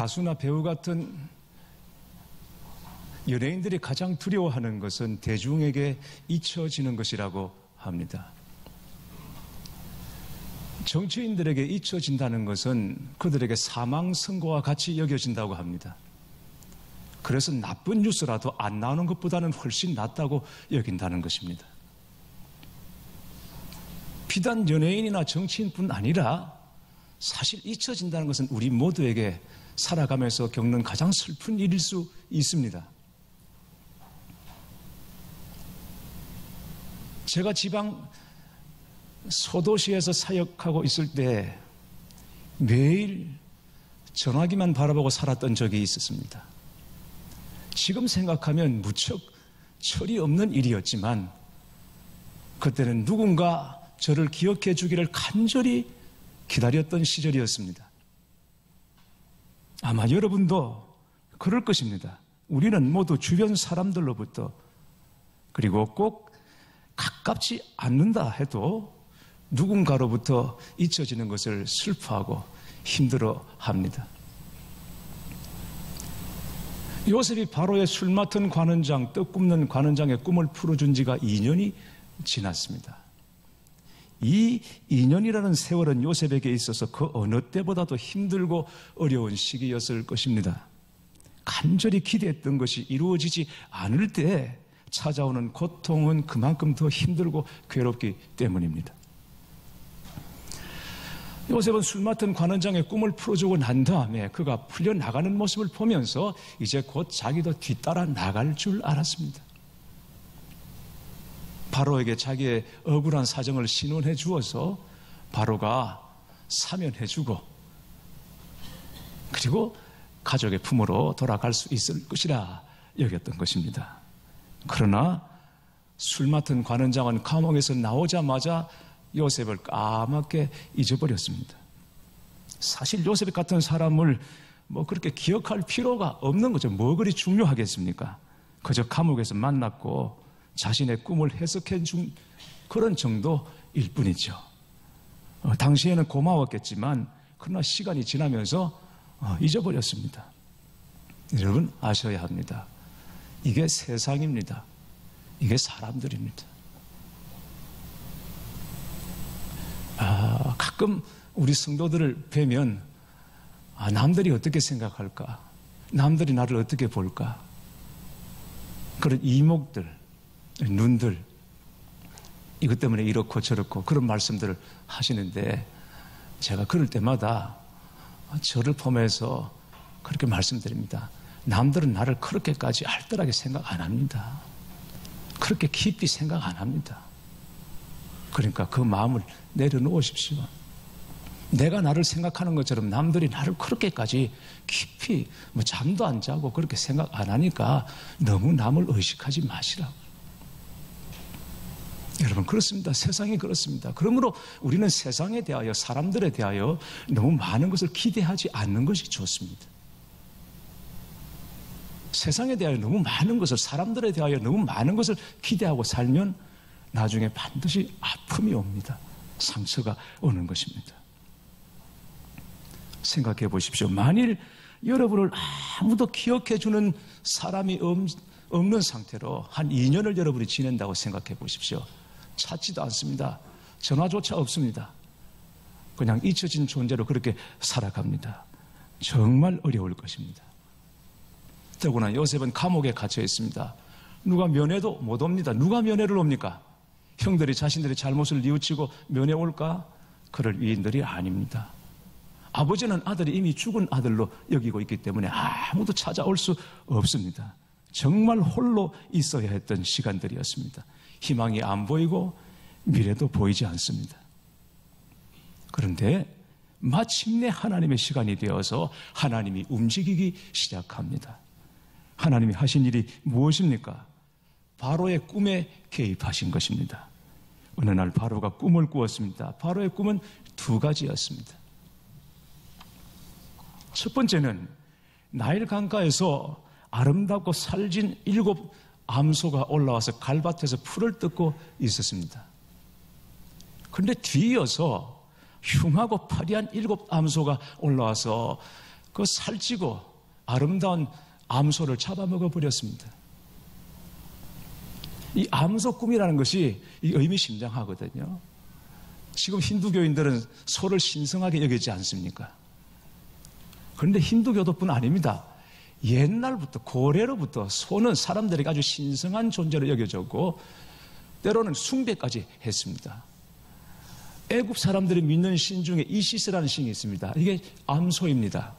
가수나 배우 같은 연예인들이 가장 두려워하는 것은 대중에게 잊혀지는 것이라고 합니다. 정치인들에게 잊혀진다는 것은 그들에게 사망 선고와 같이 여겨진다고 합니다. 그래서 나쁜 뉴스라도 안 나오는 것보다는 훨씬 낫다고 여긴다는 것입니다. 비단 연예인이나 정치인뿐 아니라 사실 잊혀진다는 것은 우리 모두에게 살아가면서 겪는 가장 슬픈 일일 수 있습니다. 제가 지방 소도시에서 사역하고 있을 때 매일 전화기만 바라보고 살았던 적이 있었습니다. 지금 생각하면 무척 철이 없는 일이었지만 그때는 누군가 저를 기억해 주기를 간절히 기다렸던 시절이었습니다. 아마 여러분도 그럴 것입니다. 우리는 모두 주변 사람들로부터 그리고 꼭 가깝지 않는다 해도 누군가로부터 잊혀지는 것을 슬퍼하고 힘들어합니다. 요셉이 바로의 술 맡은 관원장, 떡 굽는 관원장의 꿈을 풀어준 지가 2년이 지났습니다. 이 2년이라는 세월은 요셉에게 있어서 그 어느 때보다도 힘들고 어려운 시기였을 것입니다. 간절히 기대했던 것이 이루어지지 않을 때 찾아오는 고통은 그만큼 더 힘들고 괴롭기 때문입니다. 요셉은 술 맡은 관원장의 꿈을 풀어주고 난 다음에 그가 풀려나가는 모습을 보면서 이제 곧 자기도 뒤따라 나갈 줄 알았습니다. 바로에게 자기의 억울한 사정을 신원해 주어서 바로가 사면해 주고 그리고 가족의 품으로 돌아갈 수 있을 것이라 여겼던 것입니다. 그러나 술 맡은 관원장은 감옥에서 나오자마자 요셉을 까맣게 잊어버렸습니다. 사실 요셉 같은 사람을 그렇게 기억할 필요가 없는 거죠. 뭐 그리 중요하겠습니까? 그저 감옥에서 만났고 자신의 꿈을 해석해 준 그런 정도일 뿐이죠. 당시에는 고마웠겠지만 그러나 시간이 지나면서 잊어버렸습니다. 여러분 아셔야 합니다. 이게 세상입니다. 이게 사람들입니다. 가끔 우리 성도들을 뵈면 남들이 어떻게 생각할까? 남들이 나를 어떻게 볼까? 그런 이목들, 눈들 이것 때문에 이렇고 저렇고 그런 말씀들을 하시는데 제가 그럴 때마다 저를 포함해서 그렇게 말씀드립니다. 남들은 나를 그렇게까지 알뜰하게 생각 안 합니다. 그렇게 깊이 생각 안 합니다. 그러니까 그 마음을 내려놓으십시오. 내가 나를 생각하는 것처럼 남들이 나를 그렇게까지 깊이 잠도 안 자고 그렇게 생각 안 하니까 너무 남을 의식하지 마시라고. 여러분 그렇습니다. 세상이 그렇습니다. 그러므로 우리는 세상에 대하여 사람들에 대하여 너무 많은 것을 기대하지 않는 것이 좋습니다. 세상에 대하여 너무 많은 것을 사람들에 대하여 너무 많은 것을 기대하고 살면 나중에 반드시 아픔이 옵니다. 상처가 오는 것입니다. 생각해 보십시오. 만일 여러분을 아무도 기억해 주는 사람이 없는 상태로 한 2년을 여러분이 지낸다고 생각해 보십시오. 찾지도 않습니다. 전화조차 없습니다. 그냥 잊혀진 존재로 그렇게 살아갑니다. 정말 어려울 것입니다. 더구나 요셉은 감옥에 갇혀 있습니다. 누가 면회도 못 옵니다. 누가 면회를 옵니까? 형들이 자신들의 잘못을 뉘우치고 면회 올까? 그럴 위인들이 아닙니다. 아버지는 아들이 이미 죽은 아들로 여기고 있기 때문에 아무도 찾아올 수 없습니다. 정말 홀로 있어야 했던 시간들이었습니다. 희망이 안 보이고 미래도 보이지 않습니다. 그런데 마침내 하나님의 시간이 되어서 하나님이 움직이기 시작합니다. 하나님이 하신 일이 무엇입니까? 바로의 꿈에 개입하신 것입니다. 어느 날 바로가 꿈을 꾸었습니다. 바로의 꿈은 두 가지였습니다. 첫 번째는 나일 강가에서 아름답고 살진 7 암소가 올라와서 갈밭에서 풀을 뜯고 있었습니다. 그런데 뒤이어서 흉하고 파리한 7 암소가 올라와서 그 살찌고 아름다운 암소를 잡아먹어 버렸습니다. 이 암소 꿈이라는 것이 의미심장하거든요. 지금 힌두교인들은 소를 신성하게 여기지 않습니까? 그런데 힌두교도뿐 아닙니다. 옛날부터 고래로부터 소는 사람들에게 아주 신성한 존재로 여겨졌고 때로는 숭배까지 했습니다. 애굽 사람들이 믿는 신 중에 이시스라는 신이 있습니다. 이게 암소입니다.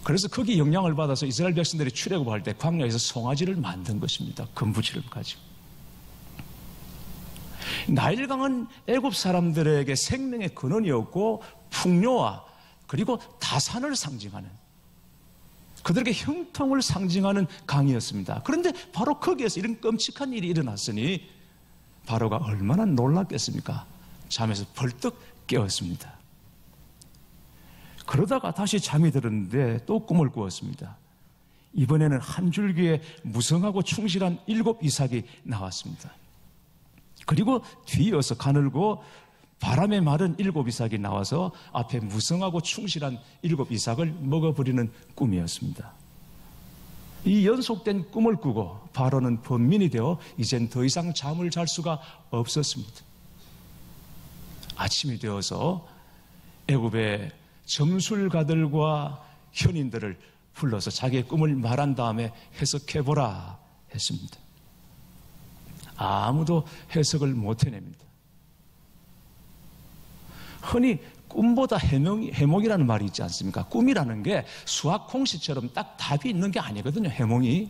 그래서 거기 영향을 받아서 이스라엘 백성들이 출애굽할 때 광야에서 송아지를 만든 것입니다. 금부치를 가지고. 나일강은 애굽 사람들에게 생명의 근원이었고 풍요와 그리고 다산을 상징하는, 그들에게 형통을 상징하는 강이었습니다. 그런데 바로 거기에서 이런 끔찍한 일이 일어났으니 바로가 얼마나 놀랐겠습니까? 잠에서 벌떡 깨었습니다. 그러다가 다시 잠이 들었는데 또 꿈을 꾸었습니다. 이번에는 한 줄기에 무성하고 충실한 7 이삭이 나왔습니다. 그리고 뒤이어서 가늘고 바람에 마른 7 이삭이 나와서 앞에 무성하고 충실한 7 이삭을 먹어버리는 꿈이었습니다. 이 연속된 꿈을 꾸고 바로는 번민이 되어 이젠 더 이상 잠을 잘 수가 없었습니다. 아침이 되어서 애굽의 점술가들과 현인들을 불러서 자기의 꿈을 말한 다음에 해석해보라 했습니다. 아무도 해석을 못 해냅니다. 흔히 꿈보다 해몽이라는 말이 있지 않습니까? 꿈이라는 게 수학 공식처럼 딱 답이 있는 게 아니거든요. 해몽이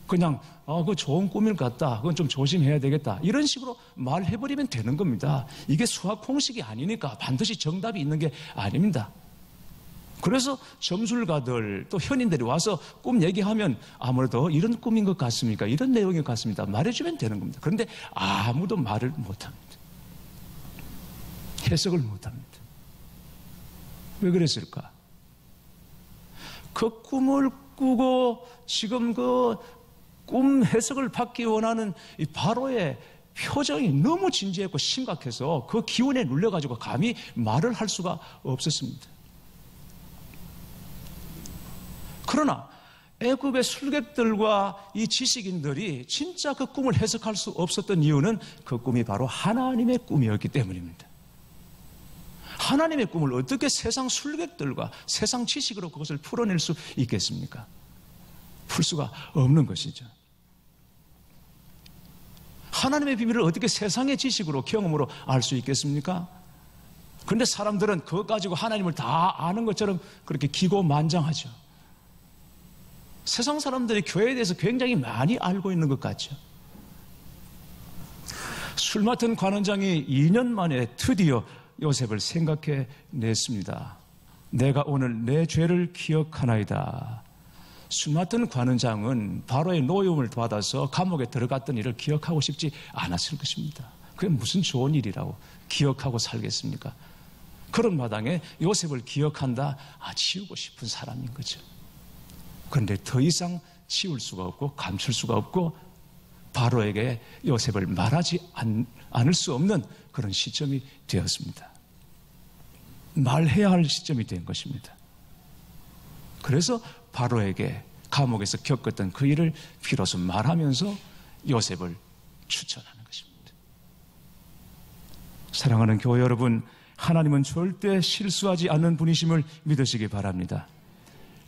그냥 그거 좋은 꿈일 것 같다, 그건 좀 조심해야 되겠다, 이런 식으로 말해버리면 되는 겁니다. 이게 수학 공식이 아니니까 반드시 정답이 있는 게 아닙니다. 그래서 점술가들 또 현인들이 와서 꿈 얘기하면 아무래도 이런 꿈인 것 같습니까? 이런 내용인 것 같습니다. 말해주면 되는 겁니다. 그런데 아무도 말을 못합니다. 해석을 못합니다. 왜 그랬을까? 그 꿈을 꾸고 지금 그 꿈 해석을 받기 원하는 이 바로의 표정이 너무 진지했고 심각해서 그 기운에 눌려가지고 감히 말을 할 수가 없었습니다. 그러나 애굽의 술객들과 이 지식인들이 진짜 그 꿈을 해석할 수 없었던 이유는 그 꿈이 바로 하나님의 꿈이었기 때문입니다. 하나님의 꿈을 어떻게 세상 술객들과 세상 지식으로 그것을 풀어낼 수 있겠습니까? 풀 수가 없는 것이죠. 하나님의 비밀을 어떻게 세상의 지식으로 경험으로 알 수 있겠습니까? 그런데 사람들은 그것 가지고 하나님을 다 아는 것처럼 그렇게 기고만장하죠. 세상 사람들이 교회에 대해서 굉장히 많이 알고 있는 것 같죠. 술 맡은 관원장이 2년 만에 드디어 요셉을 생각해 냈습니다. 내가 오늘 내 죄를 기억하나이다. 술 맡은 관원장은 바로의 노여움을 받아서 감옥에 들어갔던 일을 기억하고 싶지 않았을 것입니다. 그게 무슨 좋은 일이라고 기억하고 살겠습니까? 그런 마당에 요셉을 기억한다, 지우고 싶은 사람인 거죠. 그런데 더 이상 지울 수가 없고 감출 수가 없고 바로에게 요셉을 말하지 않을 수 없는 그런 시점이 되었습니다. 말해야 할 시점이 된 것입니다. 그래서 바로에게 감옥에서 겪었던 그 일을 비로소 말하면서 요셉을 추천하는 것입니다. 사랑하는 교회 여러분, 하나님은 절대 실수하지 않는 분이심을 믿으시기 바랍니다.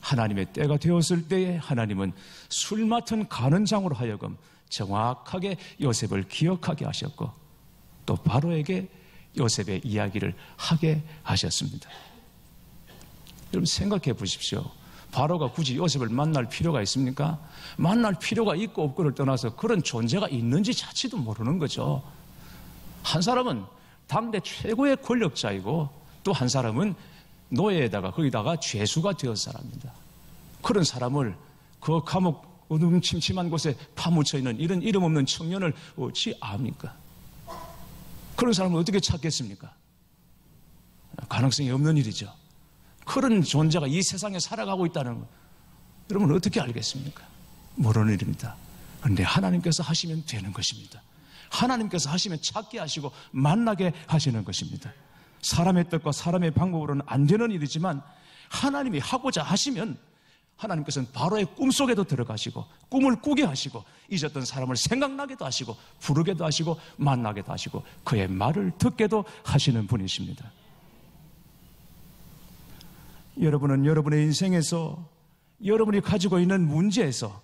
하나님의 때가 되었을 때에 하나님은 술 맡은 관원장으로 하여금 정확하게 요셉을 기억하게 하셨고 또 바로에게 요셉의 이야기를 하게 하셨습니다. 여러분 생각해 보십시오. 바로가 굳이 요셉을 만날 필요가 있습니까? 만날 필요가 있고 없고를 떠나서 그런 존재가 있는지 자체도 모르는 거죠. 한 사람은 당대 최고의 권력자이고 또 한 사람은 노예에다가 거기다가 죄수가 되었 사람입니다. 그런 사람을 그 감옥 어둠침침한 곳에 파묻혀 있는 이런 이름 없는 청년을 어찌 압니까? 그런 사람을 어떻게 찾겠습니까? 가능성이 없는 일이죠. 그런 존재가 이 세상에 살아가고 있다는 것, 여러분 어떻게 알겠습니까? 모르는 일입니다. 그런데 하나님께서 하시면 되는 것입니다. 하나님께서 하시면 찾게 하시고 만나게 하시는 것입니다. 사람의 뜻과 사람의 방법으로는 안 되는 일이지만 하나님이 하고자 하시면 하나님께서는 바로의 꿈속에도 들어가시고 꿈을 꾸게 하시고 잊었던 사람을 생각나게도 하시고 부르게도 하시고 만나게도 하시고 그의 말을 듣게도 하시는 분이십니다. 여러분은 여러분의 인생에서 여러분이 가지고 있는 문제에서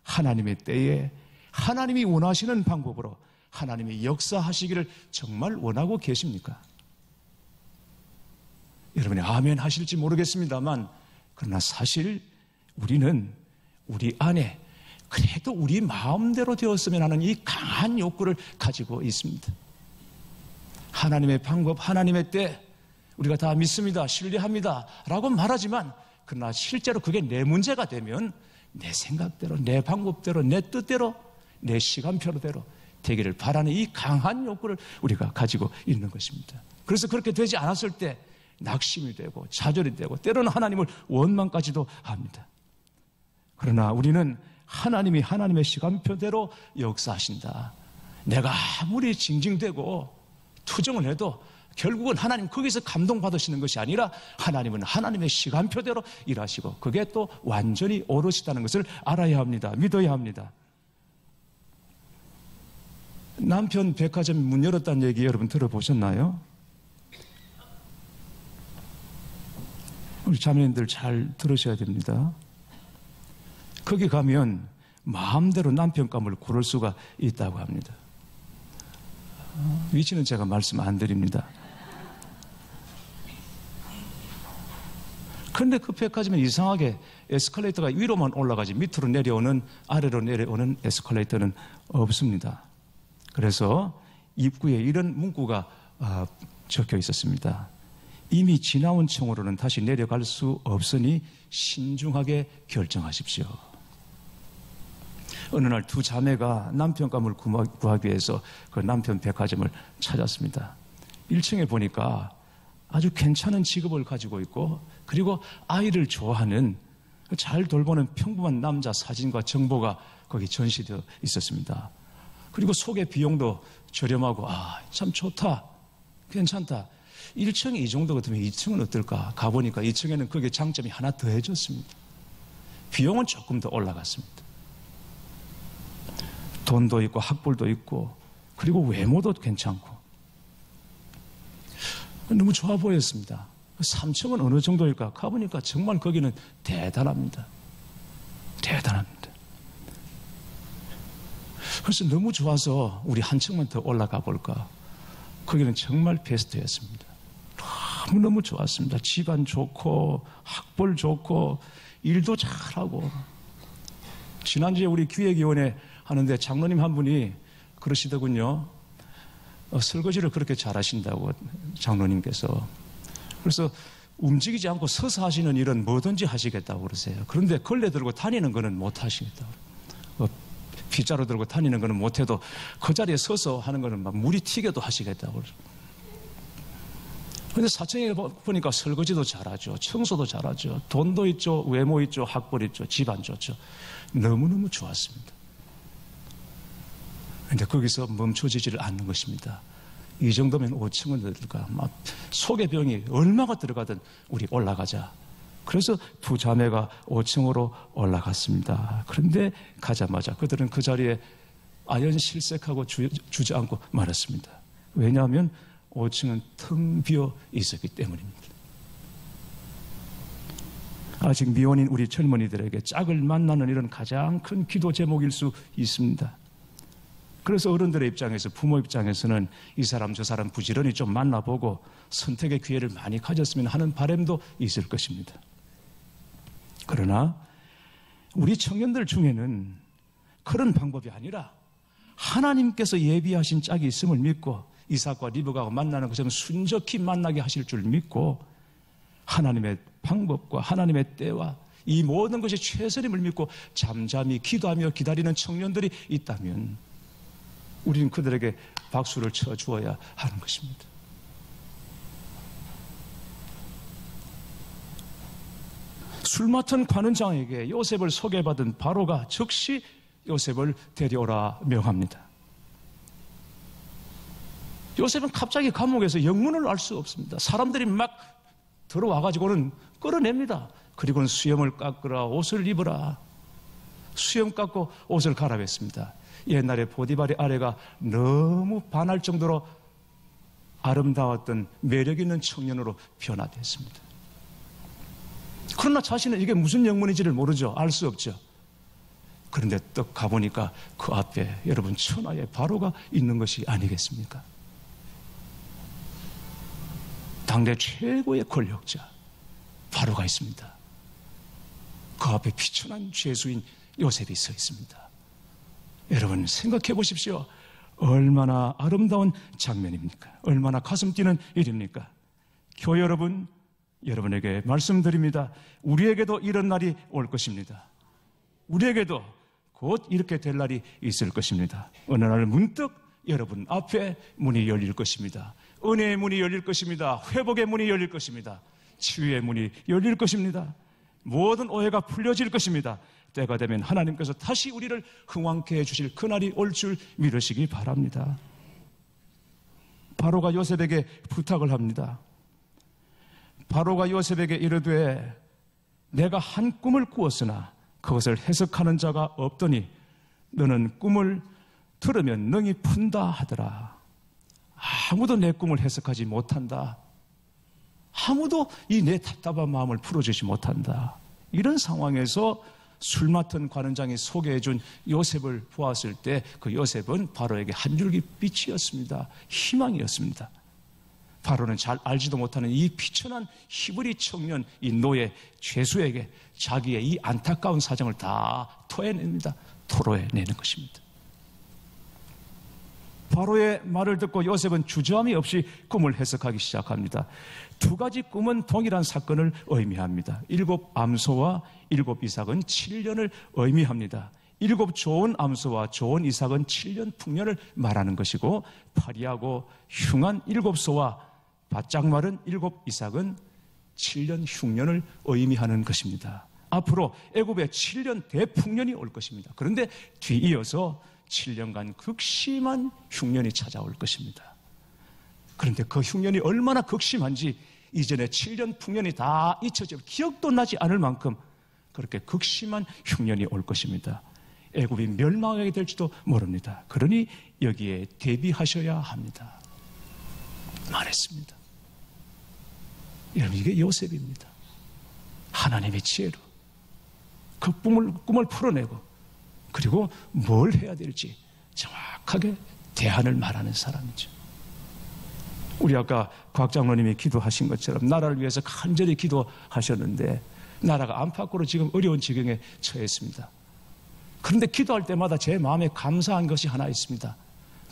하나님의 때에 하나님이 원하시는 방법으로 하나님이 역사하시기를 정말 원하고 계십니까? 여러분이 아멘 하실지 모르겠습니다만 그러나 사실 우리는 우리 안에 그래도 우리 마음대로 되었으면 하는 이 강한 욕구를 가지고 있습니다. 하나님의 방법, 하나님의 때 우리가 다 믿습니다, 신뢰합니다 라고 말하지만 그러나 실제로 그게 내 문제가 되면 내 생각대로, 내 방법대로, 내 뜻대로, 내 시간표대로 되기를 바라는 이 강한 욕구를 우리가 가지고 있는 것입니다. 그래서 그렇게 되지 않았을 때 낙심이 되고 좌절이 되고 때로는 하나님을 원망까지도 합니다. 그러나 우리는 하나님이 하나님의 시간표대로 역사하신다. 내가 아무리 징징대고 투정을 해도 결국은 하나님 거기서 감동받으시는 것이 아니라 하나님은 하나님의 시간표대로 일하시고 그게 또 완전히 옳으시다는 것을 알아야 합니다. 믿어야 합니다. 남편 백화점 문 열었다는 얘기 여러분 들어보셨나요? 우리 자매님들 잘 들으셔야 됩니다. 거기 가면 마음대로 남편감을 고를 수가 있다고 합니다. 위치는 제가 말씀 안 드립니다. 그런데 그 백화점은 이상하게 에스컬레이터가 위로만 올라가지 밑으로 내려오는, 아래로 내려오는 에스컬레이터는 없습니다. 그래서 입구에 이런 문구가 적혀 있었습니다. 이미 지나온 층으로는 다시 내려갈 수 없으니 신중하게 결정하십시오. 어느 날 두 자매가 남편감을 구하기 위해서 그 남편 백화점을 찾았습니다. 1층에 보니까 아주 괜찮은 직업을 가지고 있고 그리고 아이를 좋아하는 잘 돌보는 평범한 남자 사진과 정보가 거기 전시되어 있었습니다. 그리고 소개 비용도 저렴하고 참 좋다, 괜찮다. 1층이 이 정도 같으면 2층은 어떨까? 가보니까 2층에는 그게 장점이 하나 더해졌습니다. 비용은 조금 더 올라갔습니다. 돈도 있고 학벌도 있고 그리고 외모도 괜찮고 너무 좋아 보였습니다. 3층은 어느 정도일까? 가보니까 정말 거기는 대단합니다. 대단합니다. 그래서 너무 좋아서 우리 한 층만 더 올라가 볼까? 거기는 정말 베스트였습니다. 너무너무 좋았습니다. 집안 좋고 학벌 좋고 일도 잘하고. 지난주에 우리 기획위원회 하는데 장로님 한 분이 그러시더군요. 설거지를 그렇게 잘하신다고 장로님께서. 그래서 움직이지 않고 서서 하시는 일은 뭐든지 하시겠다고 그러세요. 그런데 걸레 들고 다니는 거는 못 하시겠다고. 빗자루 들고 다니는 거는 못해도 그 자리에 서서 하는 거는 막 물이 튀겨도 하시겠다고. 그런데 사청에 보니까 설거지도 잘하죠. 청소도 잘하죠. 돈도 있죠. 외모 있죠. 학벌 있죠. 집안 좋죠. 너무너무 좋았습니다. 그런데 거기서 멈춰지지를 않는 것입니다. 이 정도면 5층은 어떨까? 막 속의 병이 얼마가 들어가든 우리 올라가자. 그래서 두 자매가 5층으로 올라갔습니다. 그런데 가자마자 그들은 그 자리에 아연실색하고 주저앉고 말았습니다. 왜냐하면 5층은 텅 비어 있었기 때문입니다. 아직 미혼인 우리 젊은이들에게 짝을 만나는 일은 가장 큰 기도 제목일 수 있습니다. 그래서 어른들의 입장에서, 부모 입장에서는 이 사람 저 사람 부지런히 좀 만나보고 선택의 기회를 많이 가졌으면 하는 바람도 있을 것입니다. 그러나 우리 청년들 중에는 그런 방법이 아니라 하나님께서 예비하신 짝이 있음을 믿고 이삭과 리브가와 만나는 것처럼 순적히 만나게 하실 줄 믿고 하나님의 방법과 하나님의 때와 이 모든 것이 최선임을 믿고 잠잠히 기도하며 기다리는 청년들이 있다면 우리는 그들에게 박수를 쳐주어야 하는 것입니다. 술 맡은 관원장에게 요셉을 소개받은 바로가 즉시 요셉을 데려오라 명합니다. 요셉은 갑자기 감옥에서 영문을 알 수 없습니다. 사람들이 막 들어와가지고는 끌어냅니다. 그리고는 수염을 깎으라, 옷을 입으라. 수염 깎고 옷을 갈아입습니다. 옛날에 보디발의 아내가 너무 반할 정도로 아름다웠던 매력 있는 청년으로 변화됐습니다. 그러나 자신은 이게 무슨 영문인지를 모르죠. 알 수 없죠. 그런데 딱 가보니까 그 앞에 여러분 천하의 바로가 있는 것이 아니겠습니까? 당대 최고의 권력자 바로가 있습니다. 그 앞에 비천한 죄수인 요셉이 서 있습니다. 여러분 생각해 보십시오. 얼마나 아름다운 장면입니까? 얼마나 가슴 뛰는 일입니까? 교회 여러분, 여러분에게 말씀드립니다. 우리에게도 이런 날이 올 것입니다. 우리에게도 곧 이렇게 될 날이 있을 것입니다. 어느 날 문득 여러분 앞에 문이 열릴 것입니다. 은혜의 문이 열릴 것입니다. 회복의 문이 열릴 것입니다. 치유의 문이 열릴 것입니다. 모든 오해가 풀려질 것입니다. 때가 되면 하나님께서 다시 우리를 흥왕케 해주실 그날이 올 줄 믿으시기 바랍니다. 바로가 요셉에게 부탁을 합니다. 바로가 요셉에게 이르되 내가 한 꿈을 꾸었으나 그것을 해석하는 자가 없더니 너는 꿈을 들으면 능히 푼다 하더라. 아무도 내 꿈을 해석하지 못한다. 아무도 이 내 답답한 마음을 풀어주지 못한다. 이런 상황에서 술 맡은 관원장이 소개해준 요셉을 보았을 때 그 요셉은 바로에게 한 줄기 빛이었습니다. 희망이었습니다. 바로는 잘 알지도 못하는 이 비천한 히브리 청년, 이 노예 죄수에게 자기의 이 안타까운 사정을 다 토해냅니다. 토로해내는 것입니다. 바로의 말을 듣고 요셉은 주저함이 없이 꿈을 해석하기 시작합니다. 두 가지 꿈은 동일한 사건을 의미합니다. 7 암소와 7 이삭은 7년을 의미합니다. 7 좋은 암소와 좋은 이삭은 7년 풍년을 말하는 것이고 파리하고 흉한 7 소와 바짝 마른 7 이삭은 7년 흉년을 의미하는 것입니다. 앞으로 애굽에 7년 대풍년이 올 것입니다. 그런데 뒤이어서 7년간 극심한 흉년이 찾아올 것입니다. 그런데 그 흉년이 얼마나 극심한지 이전에 7년 풍년이 다 잊혀져 기억도 나지 않을 만큼 그렇게 극심한 흉년이 올 것입니다. 애굽이 멸망하게 될지도 모릅니다. 그러니 여기에 대비하셔야 합니다. 말했습니다. 여러분 이게 요셉입니다. 하나님의 지혜로 그 꿈을 풀어내고 그리고 뭘 해야 될지 정확하게 대안을 말하는 사람이죠. 우리 아까 곽 장로님이 기도하신 것처럼 나라를 위해서 간절히 기도하셨는데 나라가 안팎으로 지금 어려운 지경에 처했습니다. 그런데 기도할 때마다 제 마음에 감사한 것이 하나 있습니다.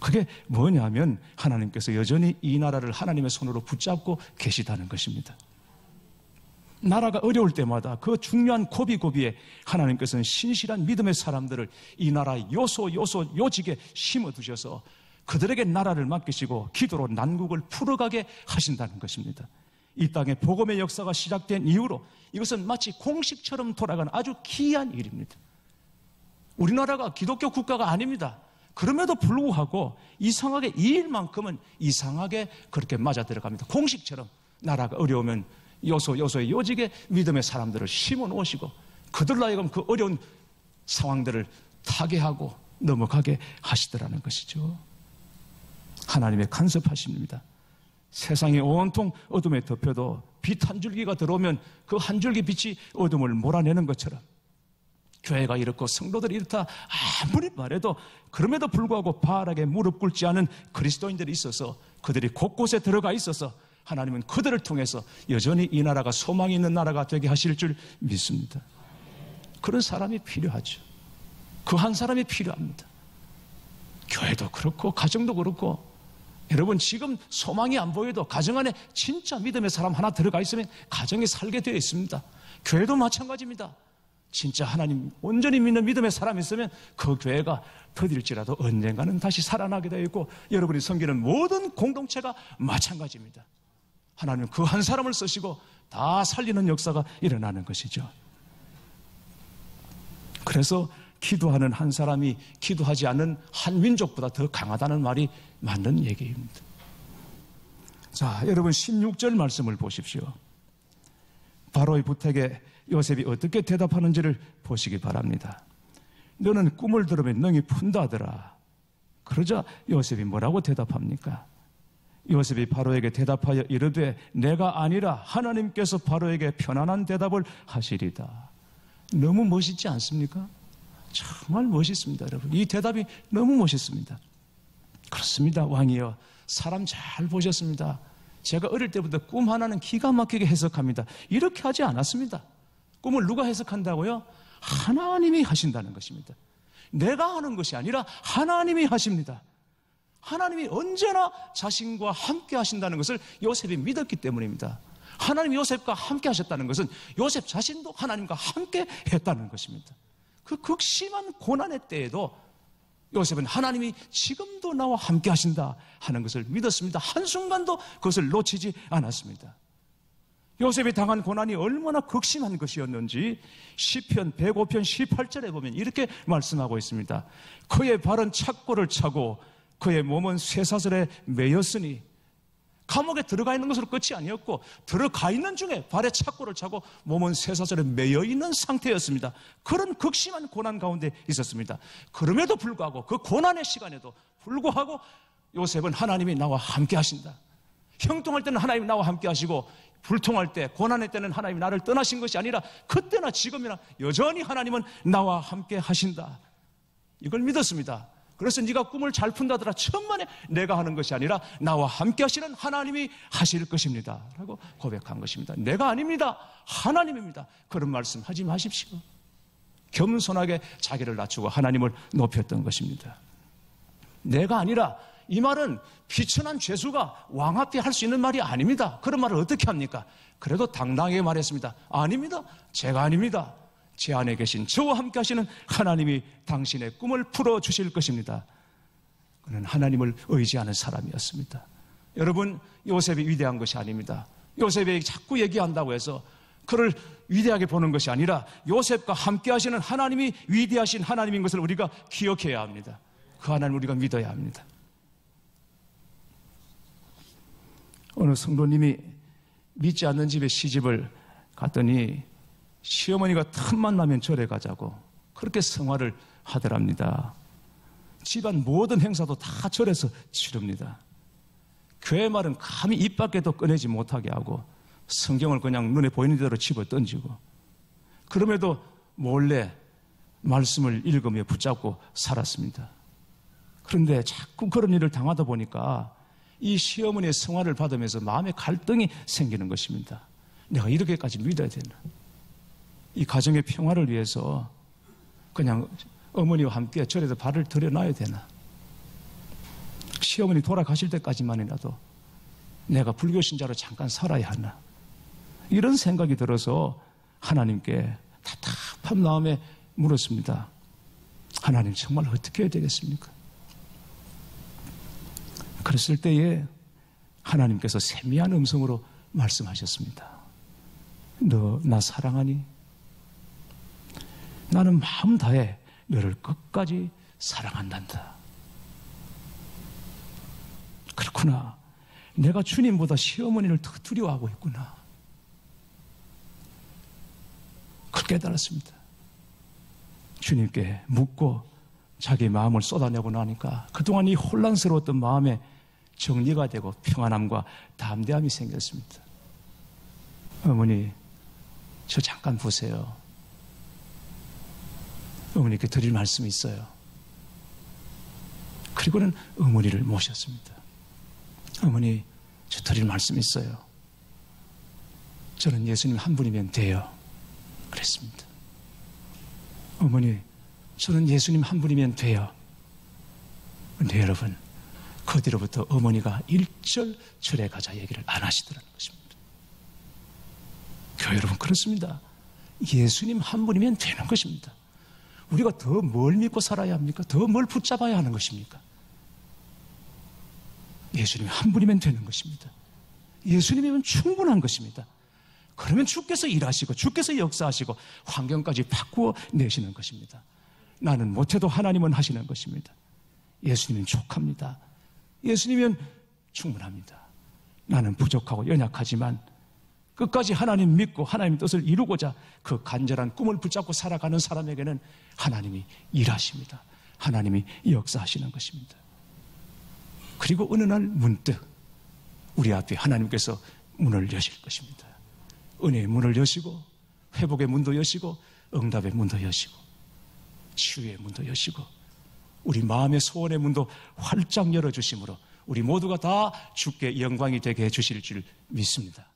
그게 뭐냐면 하나님께서 여전히 이 나라를 하나님의 손으로 붙잡고 계시다는 것입니다. 나라가 어려울 때마다 그 중요한 고비고비에 하나님께서는 신실한 믿음의 사람들을 이 나라 요직에 심어두셔서 그들에게 나라를 맡기시고 기도로 난국을 풀어가게 하신다는 것입니다. 이 땅에 복음의 역사가 시작된 이후로 이것은 마치 공식처럼 돌아가는 아주 기이한 일입니다. 우리나라가 기독교 국가가 아닙니다. 그럼에도 불구하고 이상하게 이 일만큼은 이상하게 그렇게 맞아 들어갑니다. 공식처럼 나라가 어려우면 요소의 요직에 믿음의 사람들을 심어 놓으시고 그들로 하여금 그 어려운 상황들을 타개하고 넘어가게 하시더라는 것이죠. 하나님의 간섭하십니다. 세상이 온통 어둠에 덮여도 빛 한 줄기가 들어오면 그 한 줄기 빛이 어둠을 몰아내는 것처럼 교회가 이렇고 성도들이 이렇다 아무리 말해도 그럼에도 불구하고 바알에게 무릎 꿇지 않은 그리스도인들이 있어서 그들이 곳곳에 들어가 있어서 하나님은 그들을 통해서 여전히 이 나라가 소망이 있는 나라가 되게 하실 줄 믿습니다. 그런 사람이 필요하죠. 그 한 사람이 필요합니다. 교회도 그렇고 가정도 그렇고 여러분 지금 소망이 안 보여도 가정 안에 진짜 믿음의 사람 하나 들어가 있으면 가정이 살게 되어 있습니다. 교회도 마찬가지입니다. 진짜 하나님 온전히 믿는 믿음의 사람이 있으면 그 교회가 더딜지라도 언젠가는 다시 살아나게 되어 있고 여러분이 섬기는 모든 공동체가 마찬가지입니다. 하나님은 그 한 사람을 쓰시고 다 살리는 역사가 일어나는 것이죠. 그래서 기도하는 한 사람이 기도하지 않는 한 민족보다 더 강하다는 말이 맞는 얘기입니다. 자, 여러분 16절 말씀을 보십시오. 바로의 부탁에 요셉이 어떻게 대답하는지를 보시기 바랍니다. 너는 꿈을 들으면 능히 푼다 하더라. 그러자 요셉이 뭐라고 대답합니까? 요셉이 바로에게 대답하여 이르되 내가 아니라 하나님께서 바로에게 편안한 대답을 하시리다. 너무 멋있지 않습니까? 정말 멋있습니다, 여러분. 이 대답이 너무 멋있습니다. 그렇습니다, 왕이여. 사람 잘 보셨습니다. 제가 어릴 때부터 꿈 하나는 기가 막히게 해석합니다. 이렇게 하지 않았습니다. 꿈을 누가 해석한다고요? 하나님이 하신다는 것입니다. 내가 하는 것이 아니라 하나님이 하십니다. 하나님이 언제나 자신과 함께 하신다는 것을 요셉이 믿었기 때문입니다. 하나님이 요셉과 함께 하셨다는 것은 요셉 자신도 하나님과 함께 했다는 것입니다. 그 극심한 고난의 때에도 요셉은 하나님이 지금도 나와 함께 하신다 하는 것을 믿었습니다. 한순간도 그것을 놓치지 않았습니다. 요셉이 당한 고난이 얼마나 극심한 것이었는지 시편 105편 18절에 보면 이렇게 말씀하고 있습니다. 그의 발은 착고를 차고 그의 몸은 쇠사슬에 매였으니, 감옥에 들어가 있는 것으로 끝이 아니었고 들어가 있는 중에 발에 착고를 차고 몸은 쇠사슬에 매여 있는 상태였습니다. 그런 극심한 고난 가운데 있었습니다. 그럼에도 불구하고 그 고난의 시간에도 불구하고 요셉은 하나님이 나와 함께 하신다. 형통할 때는 하나님이 나와 함께 하시고 불통할 때, 고난의 때는 하나님이 나를 떠나신 것이 아니라 그때나 지금이나 여전히 하나님은 나와 함께 하신다. 이걸 믿었습니다. 그래서 네가 꿈을 잘 푼다더라 천만에 내가 하는 것이 아니라 나와 함께 하시는 하나님이 하실 것입니다 라고 고백한 것입니다. 내가 아닙니다, 하나님입니다. 그런 말씀 하지 마십시오. 겸손하게 자기를 낮추고 하나님을 높였던 것입니다. 내가 아니라, 이 말은 비천한 죄수가 왕 앞에 할 수 있는 말이 아닙니다. 그런 말을 어떻게 합니까? 그래도 당당하게 말했습니다. 아닙니다, 제가 아닙니다. 제 안에 계신 저와 함께 하시는 하나님이 당신의 꿈을 풀어주실 것입니다. 그는 하나님을 의지하는 사람이었습니다. 여러분, 요셉이 위대한 것이 아닙니다. 요셉이 자꾸 얘기한다고 해서 그를 위대하게 보는 것이 아니라 요셉과 함께 하시는 하나님이 위대하신 하나님인 것을 우리가 기억해야 합니다. 그 하나님을 우리가 믿어야 합니다. 어느 성도님이 믿지 않는 집에 시집을 갔더니 시어머니가 틈만 나면 절에 가자고 그렇게 성화를 하더랍니다. 집안 모든 행사도 다 절에서 치릅니다. 교회 말은 감히 입 밖에도 꺼내지 못하게 하고 성경을 그냥 눈에 보이는 대로 집어 던지고, 그럼에도 몰래 말씀을 읽으며 붙잡고 살았습니다. 그런데 자꾸 그런 일을 당하다 보니까 이 시어머니의 성화를 받으면서 마음에 갈등이 생기는 것입니다. 내가 이렇게까지 믿어야 되나? 이 가정의 평화를 위해서 그냥 어머니와 함께 절에서 발을 들여놔야 되나? 시어머니 돌아가실 때까지만이라도 내가 불교 신자로 잠깐 살아야 하나? 이런 생각이 들어서 하나님께 답답한 마음에 물었습니다. 하나님, 정말 어떻게 해야 되겠습니까? 그랬을 때에 하나님께서 세미한 음성으로 말씀하셨습니다. 너 나 사랑하니? 나는 마음 다해 너를 끝까지 사랑한단다. 그렇구나. 내가 주님보다 시어머니를 더 두려워하고 있구나. 그걸 깨달았습니다. 주님께 묻고 자기 마음을 쏟아내고 나니까 그동안 이 혼란스러웠던 마음에 정리가 되고 평안함과 담대함이 생겼습니다. 어머니, 저 잠깐 보세요. 어머니께 드릴 말씀이 있어요. 그리고는 어머니를 모셨습니다. 어머니, 저 드릴 말씀이 있어요. 저는 예수님 한 분이면 돼요. 그랬습니다. 어머니, 저는 예수님 한 분이면 돼요. 그런데 여러분, 그 뒤로부터 어머니가 일절 절에 가자 얘기를 안 하시더라는 것입니다. 교회 여러분, 그렇습니다. 예수님 한 분이면 되는 것입니다. 우리가 더 뭘 믿고 살아야 합니까? 더 뭘 붙잡아야 하는 것입니까? 예수님 한 분이면 되는 것입니다. 예수님이면 충분한 것입니다. 그러면 주께서 일하시고 주께서 역사하시고 환경까지 바꾸어 내시는 것입니다. 나는 못해도 하나님은 하시는 것입니다. 예수님은 족합니다. 예수님은 충분합니다. 나는 부족하고 연약하지만 끝까지 하나님 믿고 하나님 뜻을 이루고자 그 간절한 꿈을 붙잡고 살아가는 사람에게는 하나님이 일하십니다. 하나님이 역사하시는 것입니다. 그리고 어느 날 문득 우리 앞에 하나님께서 문을 여실 것입니다. 은혜의 문을 여시고 회복의 문도 여시고 응답의 문도 여시고 치유의 문도 여시고 우리 마음의 소원의 문도 활짝 열어주심으로 우리 모두가 다 주께 영광이 되게 해주실 줄 믿습니다.